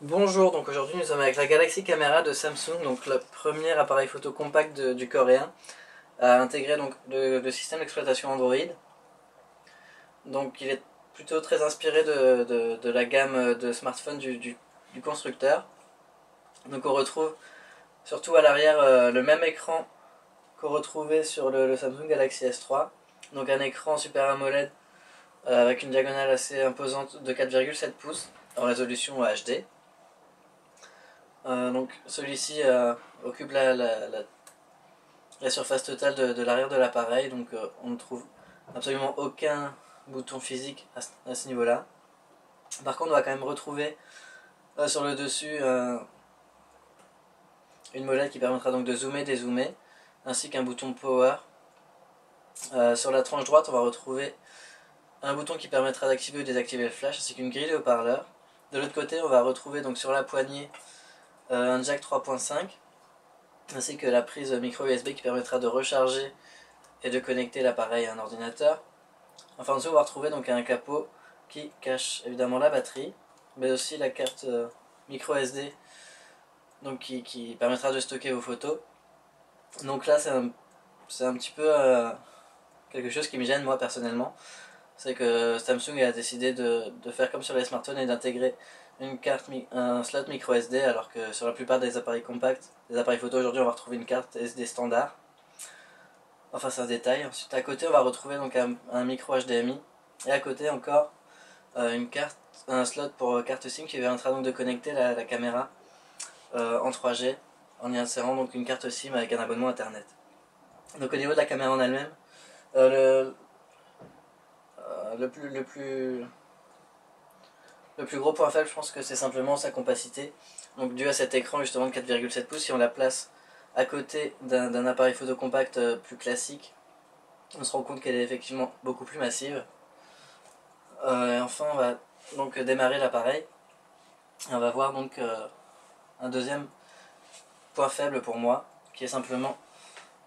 Bonjour, donc aujourd'hui nous sommes avec la Galaxy Camera de Samsung, donc le premier appareil photo compact du coréen à intégrer donc le système d'exploitation Android. Donc il est plutôt très inspiré de la gamme de smartphones du constructeur. Donc on retrouve surtout à l'arrière le même écran qu'on retrouvait sur le Samsung Galaxy S3. Donc un écran Super AMOLED avec une diagonale assez imposante de 4,7 pouces en résolution HD. Donc celui-ci occupe la surface totale de l'arrière de l'appareil, donc on ne trouve absolument aucun bouton physique à ce niveau-là. Par contre, on va quand même retrouver sur le dessus une molette qui permettra donc de zoomer, dézoomer, ainsi qu'un bouton power. Sur la tranche droite, on va retrouver un bouton qui permettra d'activer ou désactiver le flash, ainsi qu'une grille de haut-parleurs. De l'autre côté, on va retrouver donc sur la poignée un jack 3.5, ainsi que la prise micro USB qui permettra de recharger et de connecter l'appareil à un ordinateur. Enfin, en dessous, on va retrouver donc un capot qui cache évidemment la batterie, mais aussi la carte micro SD donc qui permettra de stocker vos photos. Donc là, c'est un petit peu quelque chose qui me gêne moi personnellement. C'est que Samsung a décidé de faire comme sur les smartphones et d'intégrer un slot micro SD, alors que sur la plupart des appareils compacts, des appareils photo aujourd'hui, on va retrouver une carte SD standard. Enfin, c'est un détail. Ensuite, à côté, on va retrouver donc un micro HDMI. Et à côté encore un slot pour carte SIM qui permettra donc de connecter la caméra en 3G en y insérant donc une carte SIM avec un abonnement internet. Donc au niveau de la caméra en elle-même, le, le, plus, le, plus, le plus gros point faible, je pense que c'est simplement sa compacité. Donc dû à cet écran justement de 4,7 pouces, si on la place à côté d'un appareil photo compact plus classique, on se rend compte qu'elle est effectivement beaucoup plus massive. Et enfin, on va donc démarrer l'appareil. On va voir donc un deuxième point faible pour moi, qui est simplement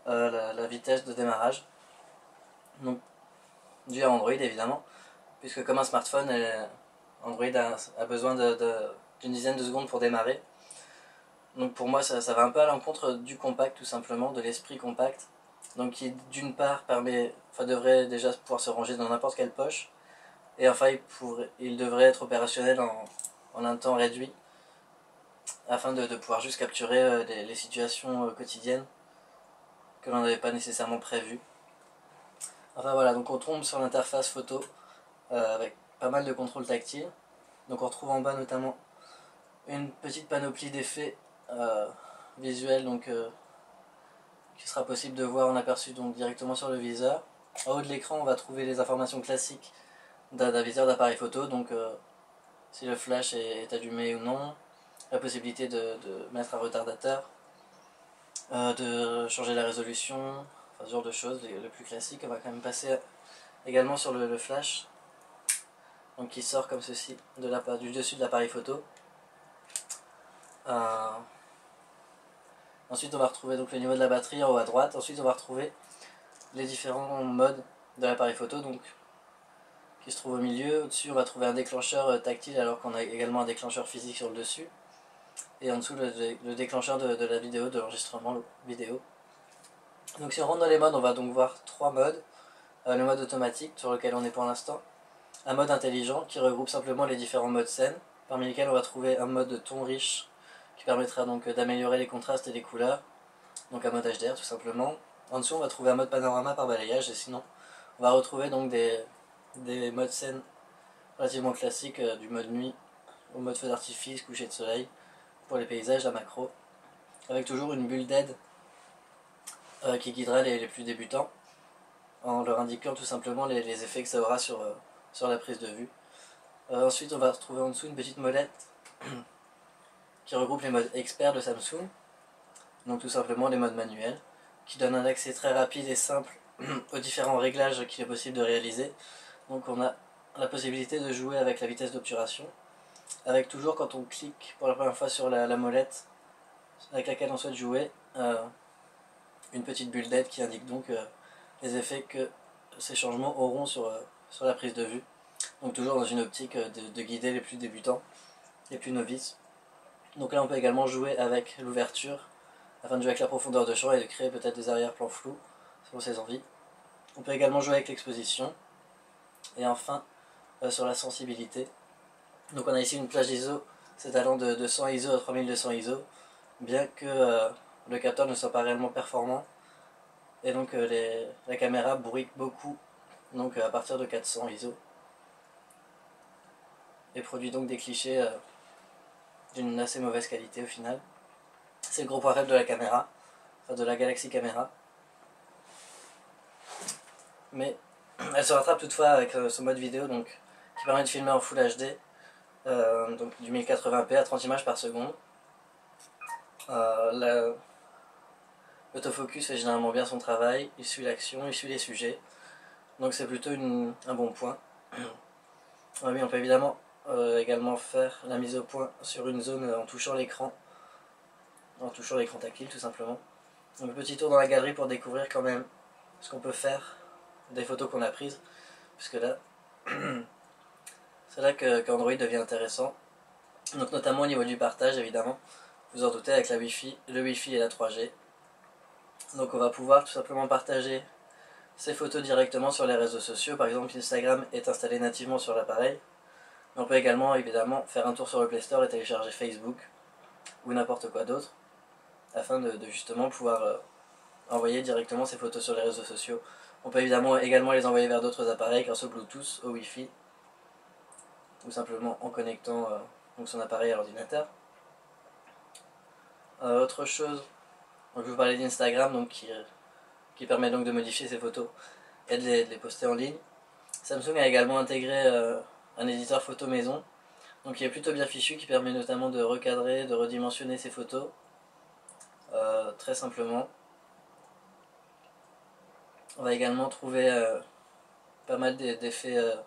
la vitesse de démarrage. Donc, dû à Android évidemment, puisque comme un smartphone, Android a besoin d'une dizaine de secondes pour démarrer. Donc pour moi, ça va un peu à l'encontre du compact, tout simplement, de l'esprit compact. Donc qui d'une part devrait déjà pouvoir se ranger dans n'importe quelle poche, et enfin il devrait être opérationnel en un temps réduit, afin de pouvoir juste capturer les situations quotidiennes que l'on n'avait pas nécessairement prévues. Enfin voilà, donc on tombe sur l'interface photo avec pas mal de contrôles tactiles. Donc on retrouve en bas notamment une petite panoplie d'effets visuels qui sera possible de voir en aperçu donc directement sur le viseur. En haut de l'écran, on va trouver les informations classiques d'un viseur d'appareil photo, donc si le flash est allumé ou non, la possibilité de mettre un retardateur, de changer la résolution, enfin ce genre de choses, le plus classique. On va quand même passer également sur le flash, donc qui sort comme ceci du dessus de l'appareil photo. Ensuite on va retrouver donc le niveau de la batterie en haut à droite. Ensuite on va retrouver les différents modes de l'appareil photo donc, qui se trouve au milieu. Au-dessus on va trouver un déclencheur tactile, alors qu'on a également un déclencheur physique sur le dessus. Et en dessous le déclencheur de la vidéo, de l'enregistrement vidéo. Donc si on rentre dans les modes, on va donc voir trois modes. Le mode automatique sur lequel on est pour l'instant. Un mode intelligent qui regroupe simplement les différents modes scène, parmi lesquels on va trouver un mode ton riche qui permettra donc d'améliorer les contrastes et les couleurs. Donc un mode HDR tout simplement. En dessous on va trouver un mode panorama par balayage, et sinon on va retrouver donc des modes scène relativement classiques, du mode nuit au mode feu d'artifice, coucher de soleil, pour les paysages, la macro, avec toujours une bulle d'aide qui guidera les plus débutants, en leur indiquant tout simplement les effets que ça aura sur la prise de vue. Ensuite on va retrouver en dessous une petite molette qui regroupe les modes experts de Samsung, donc tout simplement les modes manuels, qui donnent un accès très rapide et simple aux différents réglages qu'il est possible de réaliser. Donc on a la possibilité de jouer avec la vitesse d'obturation, avec toujours, quand on clique pour la première fois sur la molette avec laquelle on souhaite jouer, une petite bulle d'aide qui indique donc les effets que ces changements auront sur la prise de vue. Donc toujours dans une optique de guider les plus débutants, les plus novices. Donc là on peut également jouer avec l'ouverture, afin de jouer avec la profondeur de champ et de créer peut-être des arrière-plans flous, selon ses envies. On peut également jouer avec l'exposition. Et enfin, sur la sensibilité. Donc on a ici une plage ISO, c'est allant de 200 ISO à 3200 ISO, bien que le capteur ne soit pas réellement performant. Et donc la caméra bruite beaucoup, donc à partir de 400 ISO. Et produit donc des clichés d'une assez mauvaise qualité au final. C'est le gros point faible de la caméra, enfin de la Galaxy Camera. Mais elle se rattrape toutefois avec son mode vidéo, donc qui permet de filmer en Full HD, donc du 1080p à 30 images par seconde. L'autofocus fait généralement bien son travail, il suit l'action, il suit les sujets, donc c'est plutôt un bon point. Oui, on peut évidemment également faire la mise au point sur une zone en touchant l'écran tactile tout simplement. Donc petit tour dans la galerie pour découvrir quand même ce qu'on peut faire des photos qu'on a prises, puisque là c'est là qu'Android devient intéressant. Donc notamment au niveau du partage évidemment, vous en doutez, avec le Wi-Fi et la 3G. Donc on va pouvoir tout simplement partager ces photos directement sur les réseaux sociaux. Par exemple, Instagram est installé nativement sur l'appareil. Mais on peut également évidemment faire un tour sur le Play Store et télécharger Facebook ou n'importe quoi d'autre, afin de justement pouvoir envoyer directement ces photos sur les réseaux sociaux. On peut évidemment également les envoyer vers d'autres appareils grâce au Bluetooth, au Wi-Fi, ou simplement en connectant donc son appareil à l'ordinateur. Autre chose, donc je vous parlais d'Instagram, donc qui permet donc de modifier ses photos et de les poster en ligne. Samsung a également intégré un éditeur photo maison, donc qui est plutôt bien fichu, qui permet notamment de recadrer, de redimensionner ses photos, très simplement. On va également trouver pas mal d'effets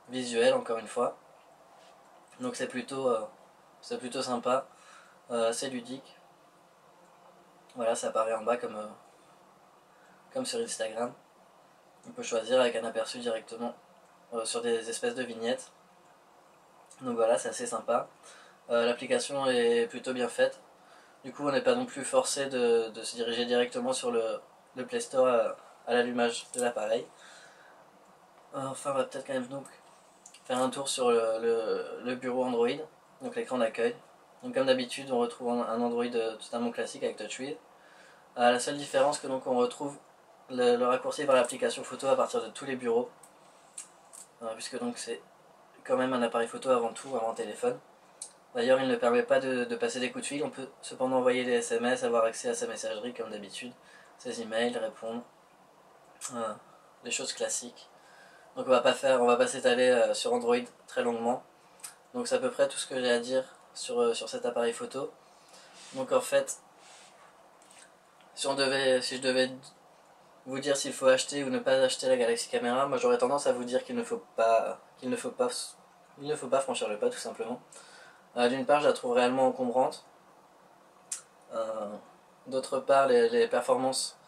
visuels, encore une fois. Donc c'est plutôt sympa, assez ludique. Voilà, ça apparaît en bas comme sur Instagram. On peut choisir avec un aperçu directement sur des espèces de vignettes. Donc voilà, c'est assez sympa. L'application est plutôt bien faite. Du coup, on n'est pas non plus forcé de se diriger directement sur le Play Store à l'allumage de l'appareil. Enfin, on va peut-être quand même donc faire un tour sur le bureau Android, donc l'écran d'accueil. Donc comme d'habitude, on retrouve un Android totalement classique avec TouchWiz. La seule différence que donc on retrouve le raccourci vers l'application photo à partir de tous les bureaux, puisque donc c'est quand même un appareil photo avant tout, avant téléphone. D'ailleurs, il ne permet pas de passer des coups de fil, on peut cependant envoyer des SMS, avoir accès à sa messagerie comme d'habitude, ses emails, répondre, des choses classiques. Donc on va pas s'étaler sur Android très longuement. Donc c'est à peu près tout ce que j'ai à dire sur cet appareil photo. Donc en fait, si je devais vous dire s'il faut acheter ou ne pas acheter la Galaxy Camera, moi j'aurais tendance à vous dire qu'il ne faut pas franchir le pas tout simplement. D'une part, je la trouve réellement encombrante. D'autre part, les performances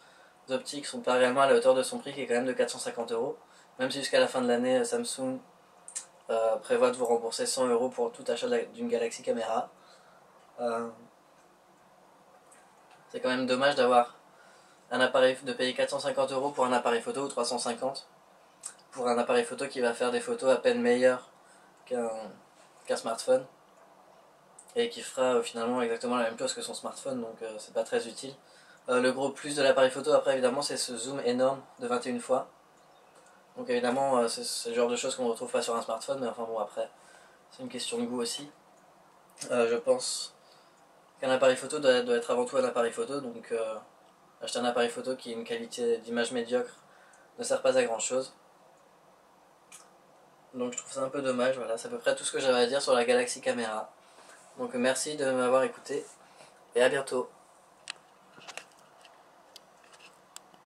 optiques sont pas réellement à la hauteur de son prix qui est quand même de 450 €. Même si jusqu'à la fin de l'année, Samsung prévoit de vous rembourser 100 € pour tout achat d'une Galaxy Camera. C'est quand même dommage de payer 450 € pour un appareil photo ou 350 pour un appareil photo qui va faire des photos à peine meilleures qu'un smartphone et qui fera finalement exactement la même chose que son smartphone, donc c'est pas très utile. Le gros plus de l'appareil photo après évidemment c'est ce zoom énorme de 21 fois. Donc évidemment c'est le genre de choses qu'on ne retrouve pas sur un smartphone, mais enfin bon après c'est une question de goût aussi. Je pense qu'un appareil photo doit être avant tout un appareil photo, donc acheter un appareil photo qui a une qualité d'image médiocre ne sert pas à grand chose. Donc je trouve ça un peu dommage, voilà, c'est à peu près tout ce que j'avais à dire sur la Galaxy Camera. Donc merci de m'avoir écouté et à bientôt.